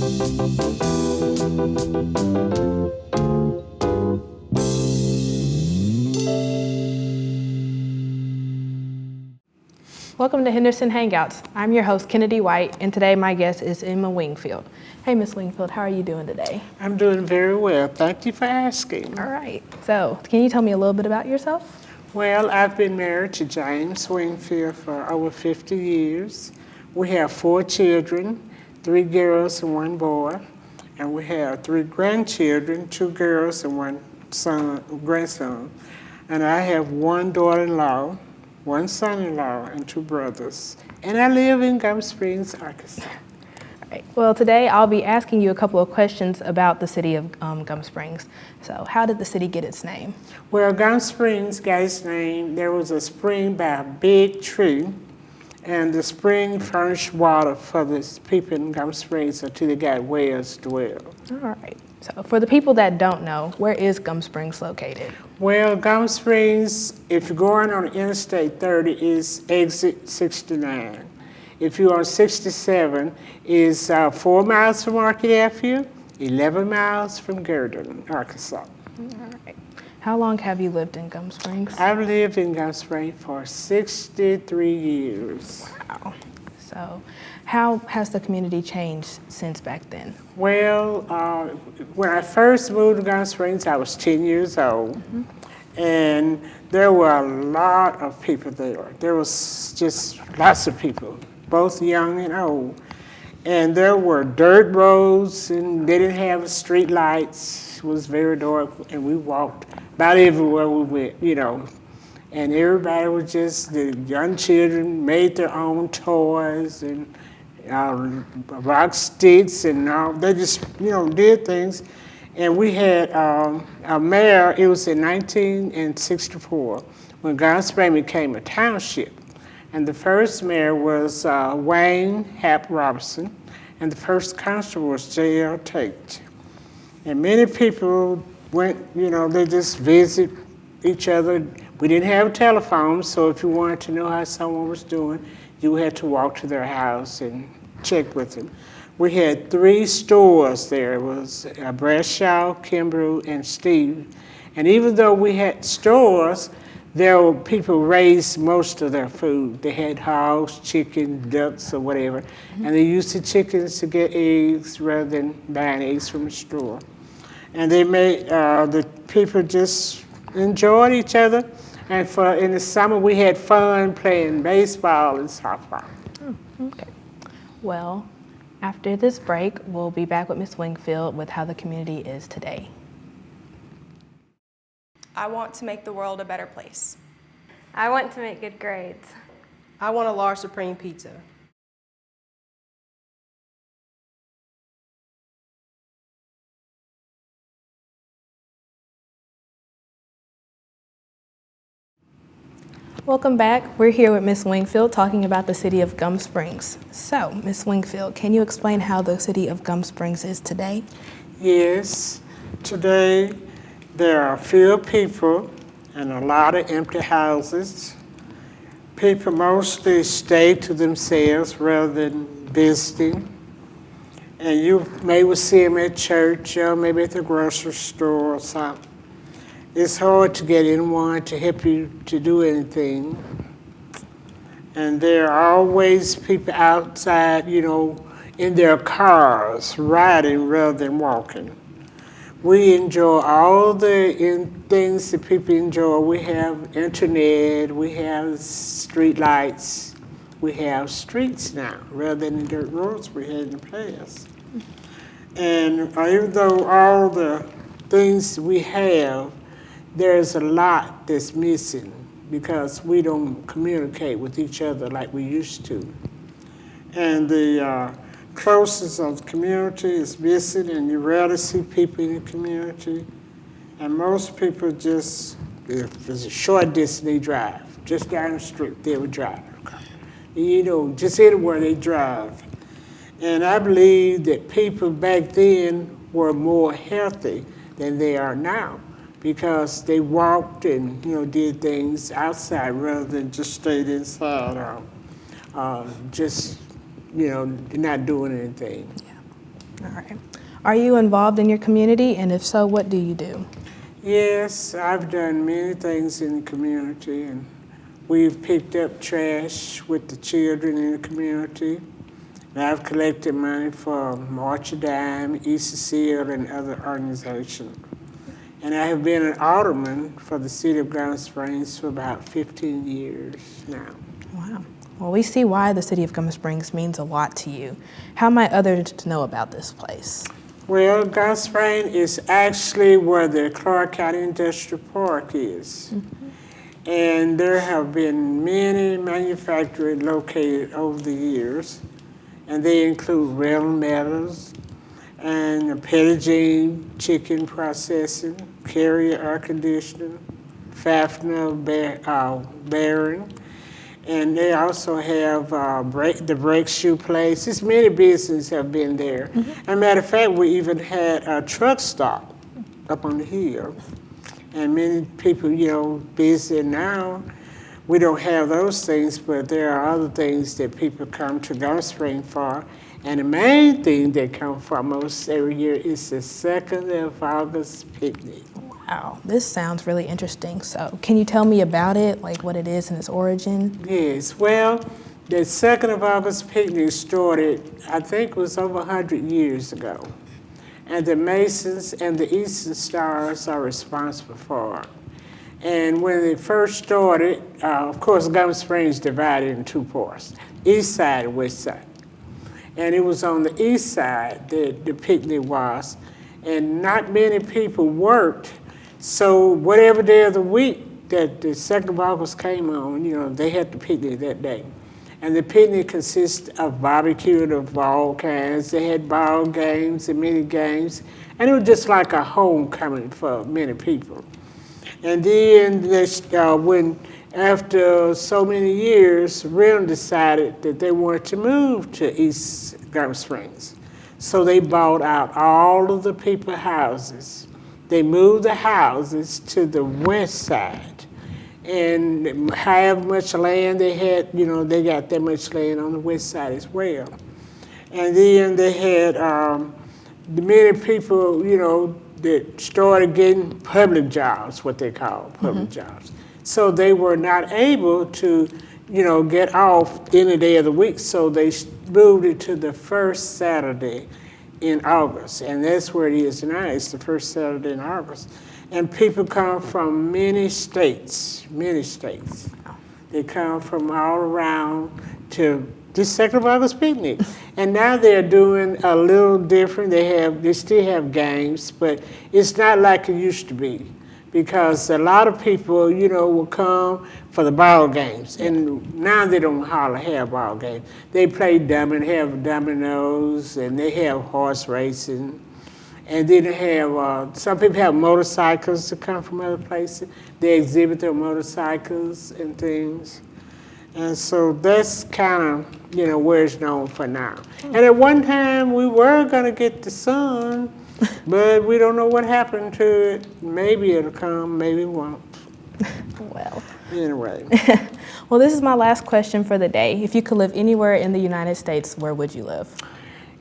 Welcome to Henderson Hangouts. I'm your host, Kennedy White, and today my guest is Emma Wingfield. Hey, Miss Wingfield, how are you doing today? I'm doing very well. Thank you for asking. All right. So, can you tell me a little bit about yourself? Well, I've been married to James Wingfield for over 50 years. We have 4 children, 3 girls and 1 boy, and we have 3 grandchildren, 2 girls and 1 grandson. And I have 1 daughter-in-law, 1 son-in-law, and 2 brothers. And I live in Gum Springs, Arkansas. All right. Well, today I'll be asking you a couple of questions about the city of Gum Springs. So, how did the city get its name? Well, Gum Springs got its name. There was a spring by a big tree, and the spring furnished water for the people in Gum Springs until they got wells to well. All right. So, for the people that don't know, where is Gum Springs located? Well, Gum Springs, if you're going on Interstate 30, is exit 69. If you're on 67, is 4 miles from Market Avenue, 11 miles from Garrison, Arkansas. All right. How long have you lived in Gum Springs? I've lived in Gum Springs for 63 years. Wow. So, how has the community changed since back then? Well, when I first moved to Gum Springs, I was 10 years old, and there were a lot of people there. There was just lots of people, both young and old. And there were dirt roads, and they didn't have street lights. It was very dark, and we walked about everywhere we went, you know. And everybody was just, the young children made their own toys and rock sticks and all. They just, you know, did things. And we had a mayor, it was in 1964, when Gum Springs became a township. And the first mayor was Wayne Hap Robertson, and the first constable was J.L. Tate. And many people went, you know, they just visit each other. We didn't have telephones, so if you wanted to know how someone was doing, you had to walk to their house and check with them. We had 3 stores there. It was Bradshaw, Kimbrough, and Steve. And even though we had stores, there were people raised most of their food. They had hogs, chicken, ducks, or whatever. And they used the chickens to get eggs rather than buying eggs from the store. And they made, the people just enjoyed each other. And in the summer, we had fun playing baseball and softball. Okay. Well, after this break, we'll be back with Ms. Wingfield with how the community is today. I want to make the world a better place. I want to make good grades. I want a large supreme pizza. Welcome back. We're here with Ms. Wingfield talking about the city of Gum Springs. So, Ms. Wingfield, can you explain how the city of Gum Springs is today? Yes, today there are few people and a lot of empty houses. People mostly stay to themselves rather than visiting. And you maybe see them at church or maybe at the grocery store or something. It's hard to get anyone to help you to do anything. And there are always people outside, you know, in their cars, riding rather than walking. We enjoy all the things that people enjoy. We have internet, we have street lights, we have streets now, rather than the dirt roads we had in the past. And even though all the things we have, there's a lot that's missing because we don't communicate with each other like we used to. And the closeness of the community is missing, and you rarely see people in the community. And most people just, if it's a short distance, they drive. Just down the street, they would drive. You know, just anywhere they drive. And I believe that people back then were more healthy than they are now, because they walked and, you know, did things outside rather than just stayed inside or just, you know, not doing anything. All right. Are you involved in your community, and if so, what do you do? Yes, I've done many things in the community, and we've picked up trash with the children in the community. And I've collected money for March of Dime, Easter Seal, and other organizations. And I have been an alderman for the city of Gum Springs for about 15 years now. Wow. Well, we see why the city of Gum Springs means a lot to you. How might others know about this place? Well, Gum Springs is actually where the Clark County Industrial Park is. And there have been many manufacturers located over the years, and they include Rail Metals and Pettigene Chicken Processing, Carrier Air Conditioning, Fafner Bearing, and they also have the Brake Shoe Place. Just many businesses have been there. As a matter of fact, we even had a truck stop up on the hill. And many people, busy now. We don't have those things, but there are other things that people come to Gum Springs for. And the main thing they come for most every year is the 2nd of August picnic. Wow, this sounds really interesting. So can you tell me about it, like what it is and its origin? Yes, well, the 2nd of August picnic started, I think it was over 100 years ago. And the Masons and the Eastern Stars are responsible for it. And when it first started, of course, Gum Springs divided in two parts, east side and west side. And it was on the east side that the picnic was, and not many people worked. So whatever day of the week that the 2nd of August came on, they had the picnic that day. And the picnic consists of barbecue of all kinds. They had ball games and mini games, and it was just like a homecoming for many people. And then when after so many years, Rim decided that they wanted to move to East Gum Springs. So they bought out all of the people's houses. They moved the houses to the west side. And however much land they had, they got that much land on the west side as well. And then they had many people, that started getting public jobs, what they call public jobs. So they were not able to, get off any day of the week. So they moved it to the first Saturday in August. And that's where it is now. It's the first Saturday in August. And people come from many states, many states. They come from all around to this 2nd of August picnic. And now they're doing a little different. They still have games, but it's not like it used to be, because a lot of people, will come for the ball games. And now they don't hardly have ball games. They play have dominoes, and they have horse racing. And then they have, some people have motorcycles to come from other places. They exhibit their motorcycles and things. And so that's kind of, where it's known for now. And at one time, we were going to get the sun, but we don't know what happened to it. Maybe it'll come, maybe it won't. Well. Anyway. Well, this is my last question for the day. If you could live anywhere in the United States, where would you live?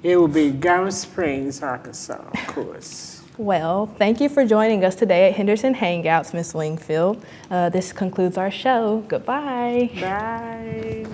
It would be Gum Springs, Arkansas, of course. Well, thank you for joining us today at Henderson Hangouts, Ms. Wingfield. This concludes our show. Goodbye. Bye.